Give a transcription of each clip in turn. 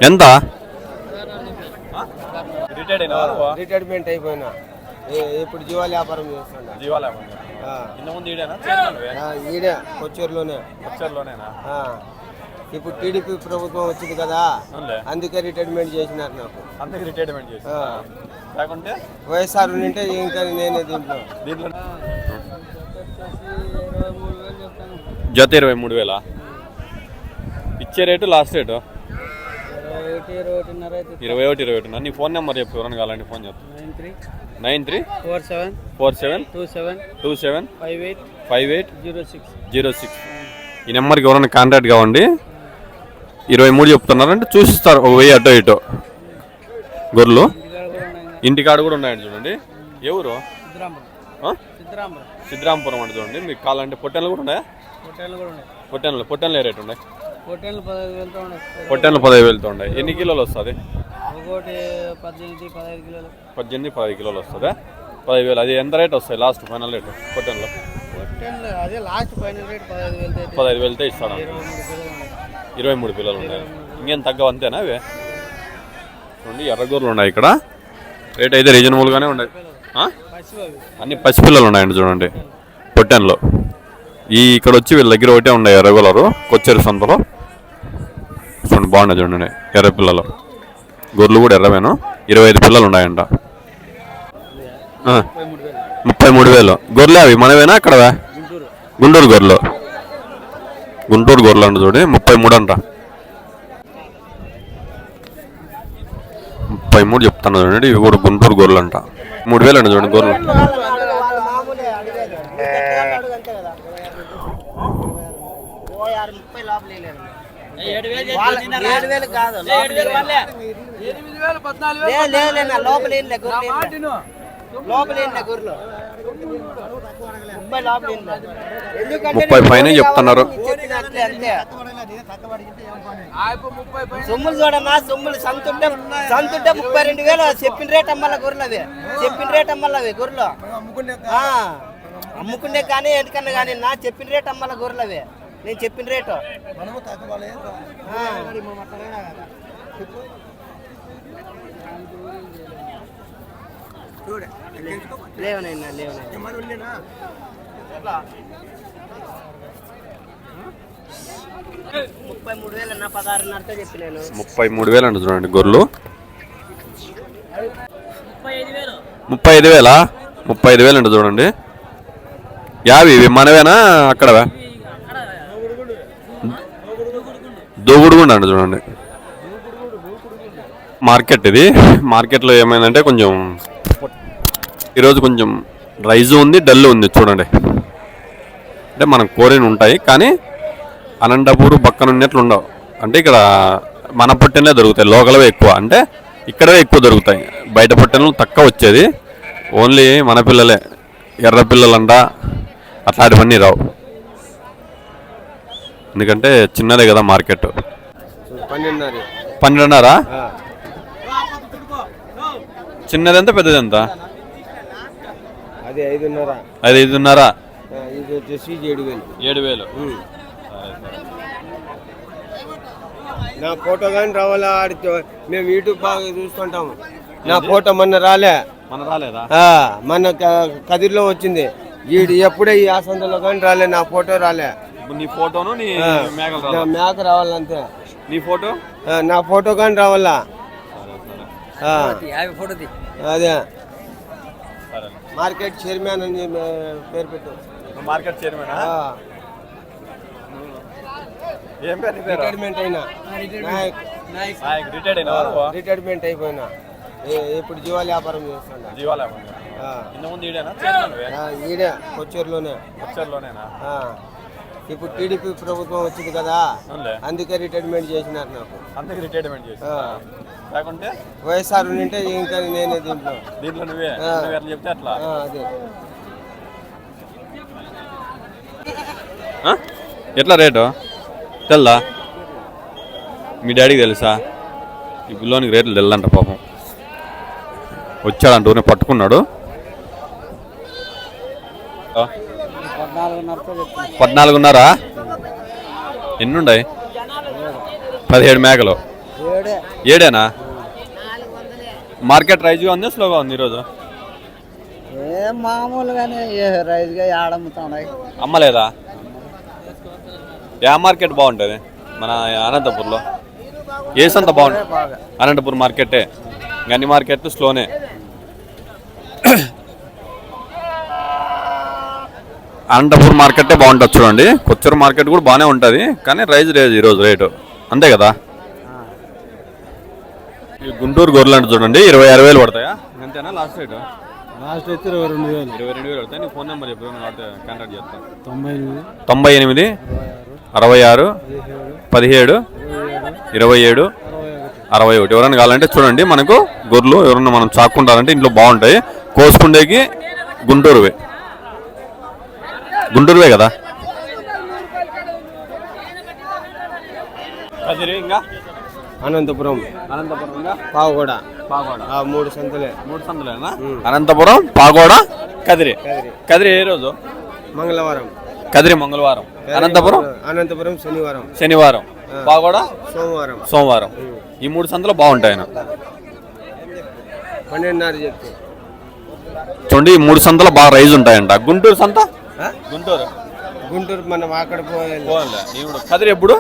ఎంత? రిటైర్మెంట్ అయిపోయినా ఇప్పుడు జీవాల వ్యాపారం చేస్తున్నా. జీవాల వ్యాపారం. ఈడే కొచ్చేరులోనే. ఇప్పుడు టీడీపీ ప్రభుత్వం వచ్చింది కదా, అందుకే రిటైర్మెంట్ చేసినారు నాకు. అందుకే రిటైర్మెంట్ చేసి లేకుంటే వైఎస్ఆర్ ఉంటే ఇంకా నేనే దీంట్లో. జత 23,000 ఇచ్చే రేటు లాస్ట్ రేటు 21,21. నీ ఫోన్ నెంబర్ చెప్పు, ఎవరైనా కావాలంటే ఫోన్ చెప్తా. 934727585806. ఈ నెంబర్కి ఎవరైనా కాంటాక్ట్ కావండి. 23 చెప్తున్నారంటే చూసిస్తారు, 1000 అటో ఇటో. గొర్రెలు ఇంటికాడ కూడా ఉన్నాయండి చూడండి. ఎవరు? సిద్ధరాంపురం అంటే చూడండి. మీకు కావాలంటే పొట్టెన్లు కూడా ఉన్నాయా? పొట్టెన్లు ఏ రేటు ఉన్నాయి? పొట్టెన్లు 15,000తో ఉన్నాయి. ఎన్ని కిలోలు వస్తుంది? 18-15 కిలోలు వస్తుందా? 10,000. అది ఎంత రేట్ వస్తాయి లాస్ట్ ఫైనల్ రేటు పొట్టెన్లో? 15,000తో ఇస్తాను. 23 పిల్లలు ఉన్నాయి. ఇంకేం తగ్గవు అంతేనా? అవే చూడండి, ఎర్రగూరలు ఉన్నాయి ఇక్కడ. రేట్ అయితే రీజనబుల్గానే ఉన్నాయి. అన్ని పసిపిల్లలు ఉన్నాయండి చూడండి పొట్టెన్లో. ఇక్కడ వచ్చి వీళ్ళ దగ్గర ఒకటే ఉన్నాయి ఎర్రగూలరు, కొచ్చేరు సంతలో. చూడండి బాగున్నాయి చూడండి ఎర్ర పిల్లలు. గొర్రెలు కూడా ఎర్రవేను. 25 పిల్లలు ఉన్నాయంట. 33,000. గొర్రెలు అవి మనవేనా అక్కడవా? గుంటూరు గొర్రెలు. గుంటూరు గొర్రెలు అంట చూడండి. 33 అంట. 33 చెప్తాను చూడండి. ఇవి కూడా గుంటూరు గొర్రెలు అంట. 3,000 అంట చూడండి గొర్రెలు. ముప్పై పైన చెప్తున్నారు. సొమ్ములు చూడన్నా, సొమ్ములు సంతుంటే 32,000 చెప్పిన రేట్ అమ్మల గొర్రెలు. అవి చెప్పిన రేట్ అమ్మల అవి గొర్రెలు అమ్ముకుండే కానీ ఎందుకన్నా కానీ నా చెప్పిన రేట్ అమ్మల గొర్రెలు. అవి నేను చెప్పిన రేటు. లేవనైనా 33,000 అన్న, 16,500 చెప్పినాను. 33,000 అంట చూడండి గొర్రెలు. 35,000. 35,000 అంట చూడండి. యావి ఇవి మనవేనా అక్కడవా? దూగుడుగుండ అంట చూడండి. మార్కెట్ ఇది. మార్కెట్లో ఏమైందంటే కొంచెం ఈరోజు కొంచెం రైజు ఉంది, డల్ ఉంది చూడండి. అంటే మనం కోరిని ఉంటాయి కానీ అనంతపూర్ పక్కన ఉన్నట్లు ఉండవు. అంటే ఇక్కడ మన పొట్టెనే దొరుకుతాయి, లోకల్వే ఎక్కువ. అంటే ఇక్కడవే ఎక్కువ దొరుకుతాయి. బయట పొట్టెలు తక్కువ వచ్చేది. ఓన్లీ మన పిల్లలే, ఎర్ర పిల్లలంట అట్లాంటివన్నీ రావు. ఎందుకంటే చిన్నదే కదా మార్కెట్. 12.5. చిన్నది ఎంత, పెద్దది ఎంత? అది 5.5. అది 5.5. ఇది వచ్చేసి 7,000. నా ఫోటో కానీ రావాలా? మేము యూట్యూబ్ బాగా చూస్తుంటాము. నా ఫోటో మొన్న రాలేదా? మన కదిరిలో వచ్చింది. ఎప్పుడే ఈ ఆసంతలో కానీ రాలే, నా ఫోటో రాలే. నీ ఫోటోను మేక రావాలంతే. నీ ఫోటో? నా ఫోటో కానీ రావాలా? అదే మార్కెట్ చైర్మన్ అని పేరు పెట్టు. Market chairman. రిటైర్మెంట్ అయినా. రిటైర్మెంట్ అయిపోయినా ఇప్పుడు జీవాల వ్యాపారం చేస్తున్నా. ఈడే కొచ్చేరులోనే. ఇప్పుడు టీడీపీ ప్రభుత్వం వచ్చింది కదా, అందుకే రిటైర్మెంట్ చేసినారు నాకు. అందుకే రిటైర్మెంట్ చేసి లేకుంటే వైఎస్ఆర్ ఉంటే ఇంకా నేనే దీంట్లో. నువ్వే చెప్తే అట్లా. అదే ఎట్లా రేటు తెల్దా? మీ డాడీకి తెలుసా? ఈ పిల్లోనికి రేట్లు తెల్లంట పాపం. వచ్చాడంట, ఊరిని పట్టుకున్నాడు. 14.5. ఎన్నుండాయి? 17 మేకలు. ఏడేనా? మార్కెట్ రైజ్గా ఉంది స్లోగా ఉంది ఈరోజు? ఏం మామూలుగానే రైతుగా ఆడమ్ముతున్నాయి. అమ్మలేదా? ఏ మార్కెట్ బాగుంటుంది మన అనంతపూర్లో? ఏ సంత బాగుంటుంది? అనంతపూర్ మార్కెటే. అన్ని మార్కెట్లు స్లోనే. అనంతపూర్ మార్కెటే బాగుంటుంది చూడండి. కొత్తూరు మార్కెట్ కూడా బాగానే ఉంటుంది కానీ రైజ్ లేదు ఈరోజు రేటు, అంతే కదా? ఈ గుంటూరు గొర్రెలు అంటే చూడండి 26,000 పడతాయా? అంతేనా లాస్ట్ రేటు? లాస్ట్ అయితే 22,000. 22,000 పడతాయి. నీ ఫోన్ నెంబర్ చెప్పు, కాంటాక్ట్ చేస్తాను. 98 98 66 17 27 61. ఎవరైనా కావాలంటే చూడండి. మనకు గొర్రెలు ఎవరన్నా మనం చాక్కుంటారంటే ఇంట్లో బాగుంటాయి. కోసుకుండేకి గుంటూరువే కదా. ఇంకా అనంతపురం పాగోడ మూడు సంతలేనా? అనంతపురం, పాగోడ, కదిరి. కదిరి ఏ రోజు? మంగళవారం. కదిరి మంగళవారం, అనంతపురం శనివారం, పాగోడ సోమవారం. ఈ 3 సంతలు బాగుంటాయి. 12:30 చెప్తే చూడండి ఈ 3 సంతలు బాగా రైజ్ ఉంటాయంట. గుంటూరు సంత? గుంటూరు మనం అక్కడ పోవాలి. కదిరి ఎప్పుడు?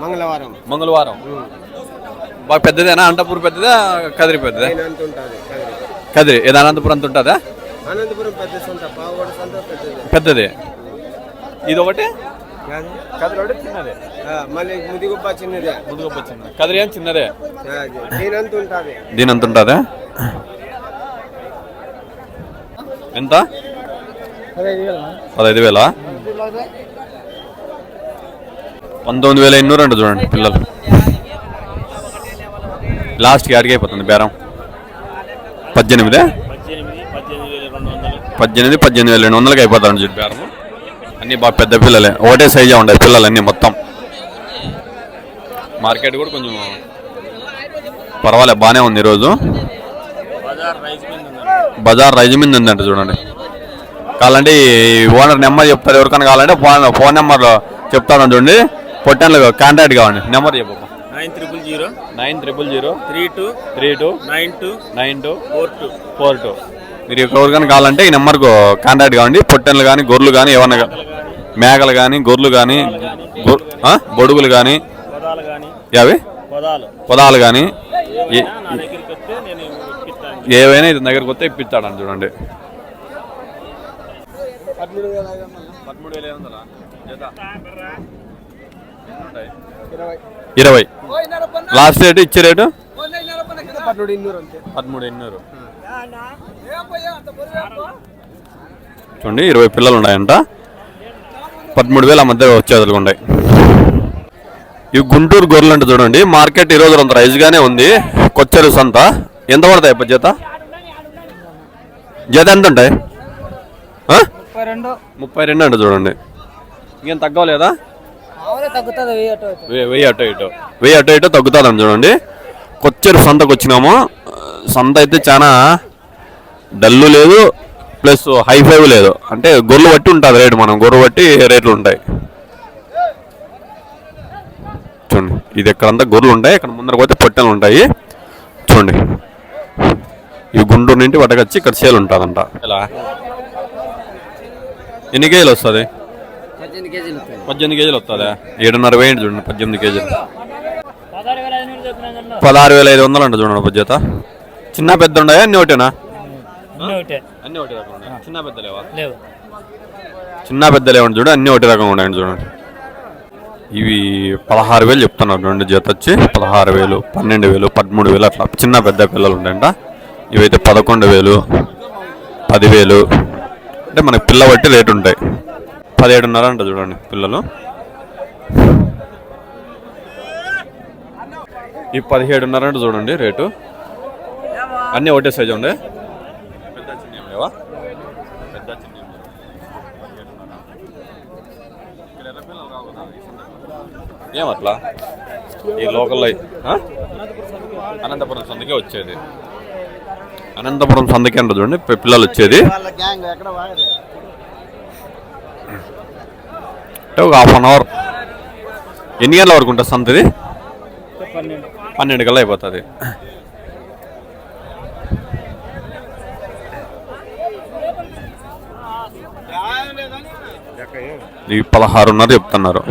మంగళవారం. బాగా పెద్దదేనా? అనంతపురం పెద్దదా, కదిరి పెద్దదా? కదిరి ఏదో అనంతపురం అంత ఉంటుందా? అనంతపురం పెద్ద సంత, పాగోడ సంత పెద్దది. ఇది ఒకటి మళ్ళీ ముదిగుప్ప చిన్నదే. కదిరి ఏం చిన్నదే. దీనంత ఉంటుందా? ఎంత? 15,000. 19,800 అంట చూడండి పిల్లలు. లాస్ట్కి ఆడికి అయిపోతుంది బేరం. 18 18,200కి అయిపోతాను చూడు బేరం. అన్నీ బాగా పెద్ద పిల్లలే, ఒకటే సైజే ఉండే పిల్లలు అన్నీ మొత్తం. మార్కెట్ కూడా కొంచెం పర్వాలేదు, బాగానే ఉంది ఈరోజు. బజార్ రైజ్ మీద ఉందంట చూడండి. కావాలంటే ఈ ఓనర్ నెంబర్ చెప్తారు, ఎవరికైనా కావాలంటే ఫోన్ నెంబర్లో చెప్తాను చూడండి. పొట్టెన్లు కాంటాక్ట్ కావండి. నెంబర్ చెప్పు. 900 32 9242. మీరు ఎవరికైనా కావాలంటే ఈ నెంబర్కు కాంటాక్ట్ కావండి. పొట్టెన్లు కానీ, గొర్రెలు కానీ, ఏమన్నా మేకలు కానీ, గొర్రెలు కానీ, బొడుగులు కానీ, అవి పొదాలు కానీ ఏవైనా ఇది దగ్గరకు వస్తే ఇప్పిస్తాడని చూడండి. 20 లాస్ట్ రేటు ఇచ్చే రేటు 13,200. చూడండి 20 పిల్లలు ఉన్నాయంట. 13,000 మధ్య వచ్చేదలుగా ఉన్నాయి. ఇవి గుంటూరు గొర్రెలు అంటే చూడండి. మార్కెట్ ఈరోజు అంత రైజ్గానే ఉంది. కొచ్చేరు సంత ఎంత పడతాయి జత? జత ఎంత ఉంటాయి? 32 అంట చూడండి. ఇంకేం తగ్గలేదా? 1000 అటు ఇటు తగ్గుతుందని చూడండి. కొచ్చేరు సంతకు వచ్చినాము. సంత అయితే చాలా డల్లు లేదు, ప్లస్ హైఫై లేదు. అంటే గొర్రెలు బట్టి ఉంటుంది రేటు, మనం గొర్రె బట్టి రేట్లు ఉంటాయి. చూడండి ఇది ఎక్కడంతా గొర్రెలు ఉంటాయి, ఇక్కడ ముందరకు పోతే పొట్టెలు ఉంటాయి. చూడండి ఈ గుంటూరు నుండి పట్టకొచ్చి ఇక్కడ సేల్ ఉంటుందంట. ఇలా ఎన్ని కేజీలు వస్తుంది? 18 కేజీలు వస్తుందా? 7.5 వేయండి చూడండి. 18 కేజీలు 16,500 అంట చూడండి జత. చిన్న పెద్ద ఉన్నాయా? అన్ని ఒకటేనా? అన్ని ఒకటి రకం ఉన్నాయి. చిన్న పెద్ద లేవా? చిన్న పెద్ద లేవండి చూడండి, అన్ని ఒకటి రకంగా ఉన్నాయండి చూడండి. ఇవి 16,000 చెప్తున్నారు చూడండి. జత వచ్చి 16,000, 12,000, 13,000 అట్లా చిన్న పెద్ద పిల్లలు ఉంటాయంట. ఇవైతే 11,000, 10,000. అంటే మనకి పిల్ల బట్టి రేటు ఉంటాయి. 17.5 అంట చూడండి పిల్లలు. ఈ 17.5 అంట చూడండి రేటు. అన్నీ ఒకటే సైజు ఉండే. పెద్ద చిన్న ఏం లేవా? పెద్ద చిన్న ఏమట్లా ఈ లోకల్లో అనంతపురం సంతకే వచ్చేది. అనంతపురం సంతకే అంట చూడండి పిల్లలు వచ్చేది. ఒక 1/2 అవర్. ఎన్ని గంటల వరకు ఉంటుంది సంతది? 12 కల్లా అయిపోతుంది. ఇవి 16.5 చెప్తున్నారు.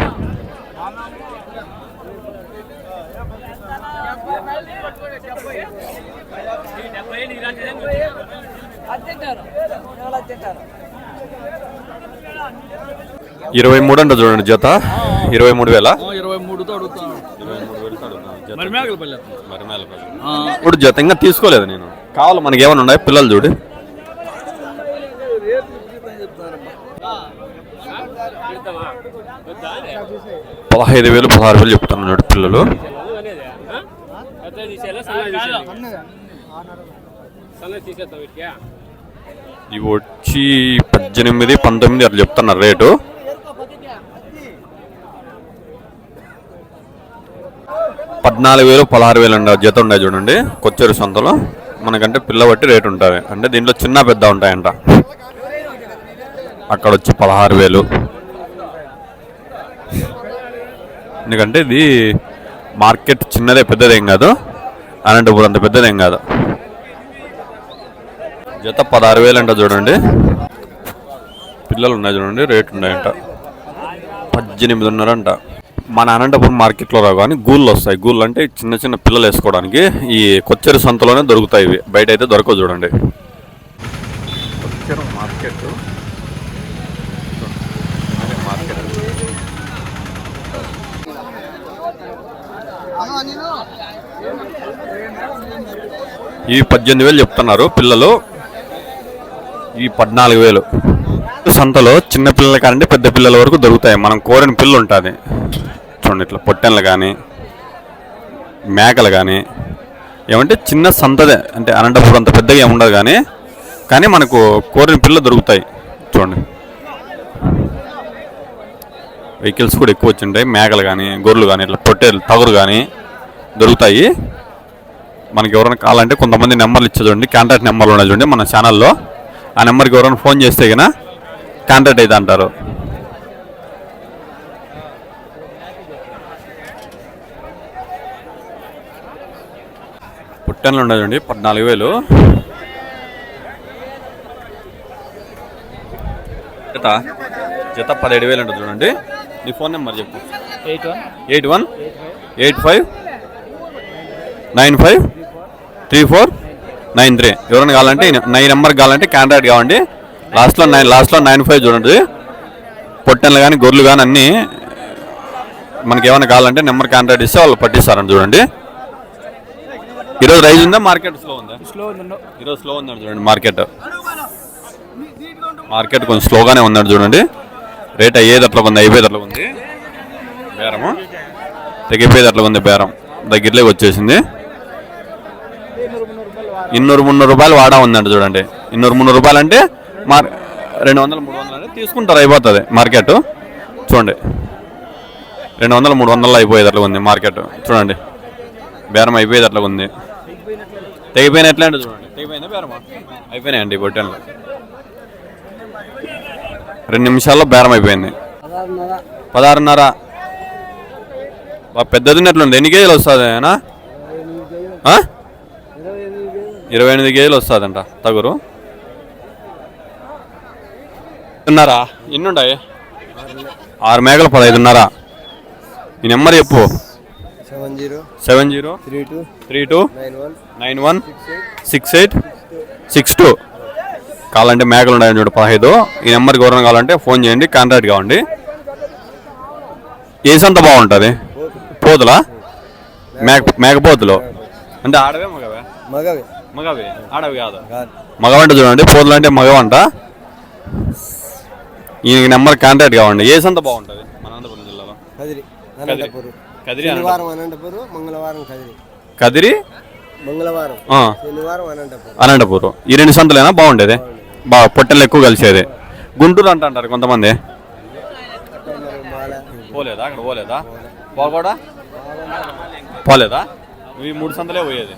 ఇరవై 23 అంట చూడండి జత. 23,000. 23తో అడుగుతాను. ఇప్పుడు జత ఇంకా తీసుకోలేదు నేను. కావాలి మనకి ఏమైనా ఉన్నాయి పిల్లలు చూడు. 15,000 16,000 చెప్తాను చూడు పిల్లలు. ఇవి వచ్చి 18, 19 అట్లా చెప్తున్నారు రేటు. $14,000 16,000 అండి జత ఉన్నాయి చూడండి కొచ్చేరు సంతలో. మనకంటే పిల్ల బట్టి రేటు ఉంటుంది. అంటే దీంట్లో చిన్న పెద్ద ఉంటాయంట. అక్కడ వచ్చి 16,000. ఎందుకంటే ఇది మార్కెట్ చిన్నదే, పెద్దదేం కాదు. అనంతపురం అంత పెద్దదేం కాదు. జత 16,000 అంట చూడండి. పిల్లలు ఉన్నాయి చూడండి రేటు ఉన్నాయంట. 18,500 అంట. మన అనంతపురం మార్కెట్లో రావు కానీ గూళ్ళు వస్తాయి. గూళ్ళు అంటే చిన్న చిన్న పిల్లలు వేసుకోవడానికి ఈ కొచ్చేరు సంతలోనే దొరుకుతాయి. ఇవి బయట అయితే దొరకవు చూడండి. కొచ్చేరు మార్కెట్ ఈ 18,000 చెప్తున్నారు పిల్లలు. ఈ 14,000 సంతలో చిన్న పిల్లల కానంటే పెద్ద పిల్లల వరకు దొరుకుతాయి. మనం కోరిన పిల్ల ఉంటుంది చూడండి. ఇట్లా పొట్టెన్లు కానీ మేకలు కానీ ఏమంటే చిన్న సంతదే. అంటే అనంతపురం అంత పెద్దగా ఏముండదు కానీ మనకు కోరిన పిల్ల దొరుకుతాయి చూడండి. వెహికల్స్ కూడా ఎక్కువ వచ్చింటాయి. మేకలు కానీ గొర్రెలు కానీ ఇట్లా పొట్టేలు తగురు కానీ దొరుకుతాయి. మనకి ఎవరైనా కావాలంటే కొంతమంది నెంబర్లు ఇచ్చే చూడండి. కాంటాక్ట్ నెంబర్లు ఉన్నాయి చూడండి మన ఛానల్లో. ఆ నెంబర్కి ఎవరైనా ఫోన్ చేస్తే కన్నా కాంటాక్ట్ అయితే అంటారు. పుట్టెన్లు ఉన్నాయి చూడండి 14,000. జత 17,000 ఉంటుంది చూడండి. నీ ఫోన్ నెంబర్ చెప్పు. 81 85 95 34 93. ఎవరైనా కావాలంటే నా నెంబర్ కావాలంటే కాంటాక్ట్ కావండి. లాస్ట్లో 95 చూడండి. పొట్టెన్లు కానీ గొర్రెలు కానీ అన్నీ మనకి ఏమైనా కావాలంటే నెంబర్ కాంటాక్ట్ ఇస్తే వాళ్ళు పట్టిస్తారని చూడండి. ఈరోజు రైజ్ ఉందా మార్కెట్ స్లో ఉందా? ఈరోజు స్లో ఉందండి చూడండి. మార్కెట్ కొంచెం స్లోగానే ఉందండి చూడండి. రేట్ అయ్యేది అట్లా ఉంది, అయిపోయేది అట్లా ఉంది. బేరము తెగిపోయేది అట్లా ఉంది. బేరం దగ్గరలోకి వచ్చేసింది. 200-300 రూపాయలు వాడా ఉందండి చూడండి. 200-300 రూపాయలు అంటే 200-300 అంటే తీసుకుంటారు, అయిపోతుంది మార్కెట్. చూడండి 200-300 అయిపోయేది అట్లా ఉంది మార్కెట్. చూడండి బేరం అయిపోయేది అట్లా ఉంది. తెగిపోయినట్లే అంటే చూడండి. తెగిపోయిందా బేరమా? అయిపోయినాయండి పొట్టెన్లు. 2 నిమిషాల్లో బేరం అయిపోయింది. 16.5 పెద్దది ఉన్నట్లుంది. ఎన్ని కేజీలు వస్తుంది అయినా? 28 కేజీలు వస్తుందంట తగురు. ఉన్నారా? ఎన్ని ఉన్నాయి? 6 మేకలు 15.5. ఈ నెంబర్ చెప్పు. 70 32 91 68 62. కావాలంటే మేకలు ఉన్నాయని చూడు 15. ఈ నెంబర్కి ఎవరైనా కావాలంటే ఫోన్ చేయండి, కాంటాక్ట్ కావండి. ఏ సంత బాగుంటుంది? పోతులా? మేకపోతులు అంటే ఆడవే మగవే? మగవే. ఆడవి కాదు, మగవంట చూడండి. పోతులు అంటే మగవంట. ఈ నెంబర్ కాంటాక్ట్ కావండి. ఏ సంత బాగుంటుంది మన అనంతపురం జిల్లాలో? కదిరి అనంతపురం. ఈ 2 సంతలేనా బాగుండేది? బాగా పొట్టెలు ఎక్కువ కలిసేది. గుంటూరు అంటారు కొంతమంది. పోలేదా? అక్కడ పోలేదా? పోకూడా పోలేదా? ఈ 3 సంతలే పోయేది.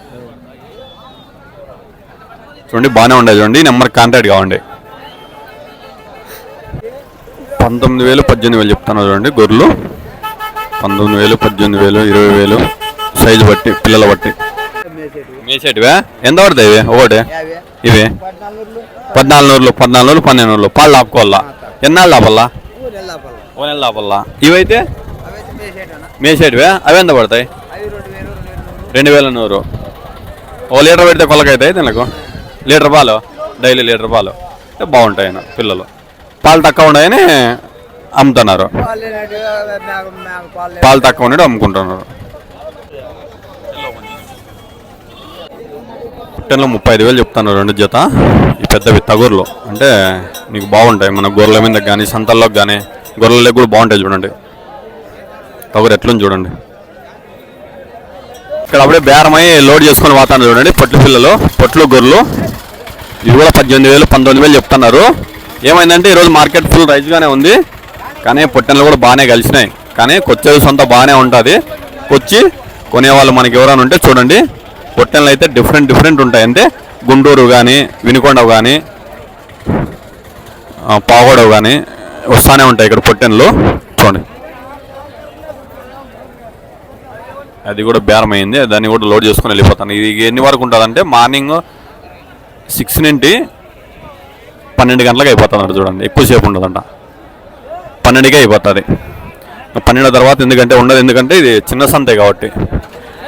చూడండి బాగానే ఉండేది చూడండి. నెంబర్ కాంటాక్ట్ కావండి. 19,000 18,000 చెప్తాను చూడండి. గొర్రెలు 19,000 18,000 20,000 సైజు బట్టి పిల్లల బట్టి. మేసేటివే ఎంత పడతాయి ఇవి ఒకటి? ఇవి 14 12 పాలు లాపుకోవాలా? ఎన్నాళ్ళు లాపల్లా? ఓ నెల లాపల్లా. ఇవైతే మేసేటివే, అవి ఎంత పడతాయి? 2100. ఓ లీటర్ పెడితే కొలకైతాయి దీనికి? లీటర్ పాలు డైలీ లీటర్ పాలు బాగుంటాయి పిల్లలు. పాలు తక్కువ ఉన్నాయని అమ్ముతున్నారు, పాలు తక్కువ ఉన్నాడు అమ్ముకుంటున్నారు. పొట్టెన్లో 35,000 చెప్తాను 2 జత. ఈ పెద్దవి తగుర్లు అంటే నీకు బాగుంటాయి, మన గొర్రెల మీద కానీ సంతల్లోకి కానీ గొర్రెలకు కూడా బాగుంటాయి. చూడండి తగురు ఎట్లుంది చూడండి. ఇక్కడ అప్పుడే బేరమై లోడ్ చేసుకొని పోతాను చూడండి. పొట్లు పిల్లలు, పొట్లు గొర్రెలు ఇవి కూడా 18,000 19,000 చెప్తున్నారు. ఏమైందంటే ఈరోజు మార్కెట్ ఫుల్ రైజ్గానే ఉంది, కానీ పొట్టెన్లు కూడా బాగానే కలిసినాయి. కానీ కొచ్చేది సొంత బాగానే ఉంటుంది. కొచ్చి కొనేవాళ్ళు మనకి ఎవరైనా ఉంటే చూడండి. పొట్టెన్లు అయితే డిఫరెంట్ ఉంటాయి. అంటే గుంటూరు కానీ వినుకొండవు కానీ పాగోడవు కానీ వస్తూనే ఉంటాయి ఇక్కడ పొట్టెన్లు. చూడండి అది కూడా బేరం అయింది, దాన్ని కూడా లోడ్ చేసుకొని వెళ్ళిపోతాను. ఇది ఎన్ని వరకు ఉంటుందంటే మార్నింగ్ 6 నుండి 12 గంటలకు అయిపోతుంది చూడండి. ఎక్కువసేపు ఉండదంట, 12కే అయిపోతుంది. 12 తర్వాత ఎందుకంటే ఉండదు, ఎందుకంటే ఇది చిన్న సంతే కాబట్టి.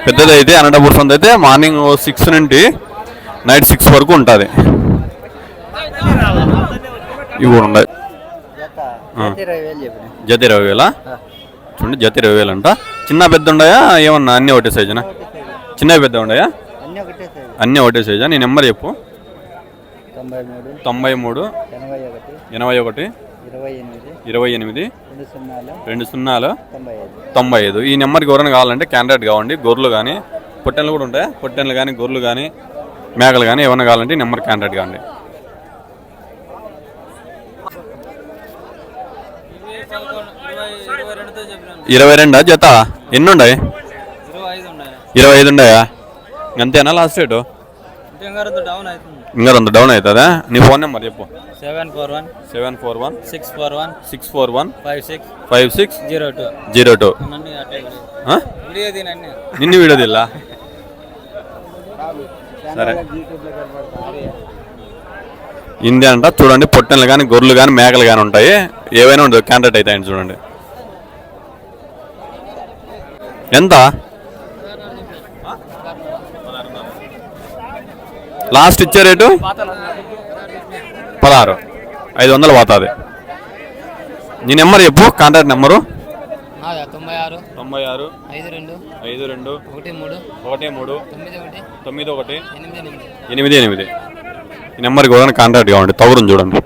పెద్దది అయితే అనంతపూర్ సంత అయితే మార్నింగ్ 6 నుండి నైట్ 6 వరకు ఉంటుంది. ఇవి కూడా ఉన్నాయి. జత 20,000 చూడండి, జత 20,000 అంట. చిన్న పెద్ద ఉన్నాయా ఏమన్నా? అన్నీ ఒకటే సైజునా? చిన్న పెద్ద ఉన్నాయా? అన్నీ ఒకటే సైజా? నీ నెంబర్ చెప్పు. 93 81 28 20 95. ఈ నెంబర్కి ఎవరైనా కావాలంటే క్యాండిడేట్ కావండి. గొర్రెలు కానీ పొట్టెన్లు కూడా ఉంటాయి. పొట్టెన్లు కానీ గొర్రెలు కానీ మేకలు కానీ ఏమైనా కావాలంటే ఈ నెంబర్ క్యాండిడేట్ కావండి. ఇరవై 22 జత ఎన్ని ఉన్నాయి? 25 ఉన్నాయా? అంతేనా లాస్ట్ రేటు? ఇంకా అంత డౌన్ అవుతుందా? నీ ఫోన్ నెంబర్ చెప్పు. 741 641 5602. నిన్ను వీడియో దిల్లా? సరే ఇందే అంట. చూడండి పొట్టెన్లు కానీ గొర్రెలు కానీ మేకలు కానీ ఉంటాయి, ఏవైనా ఉంటుంది. క్యాండిడేట్ అవుతాయండి చూడండి. ఎంత లాస్ట్ ఇచ్చే రేటు? 16 500 పోతుంది. నీ నెంబర్ చెప్పు, కాంటాక్ట్ నెంబరు. 96 52 13 91 88. ఈ నెంబర్కి కూడా కాంటాక్ట్ కావండి. తగురుని చూడండి.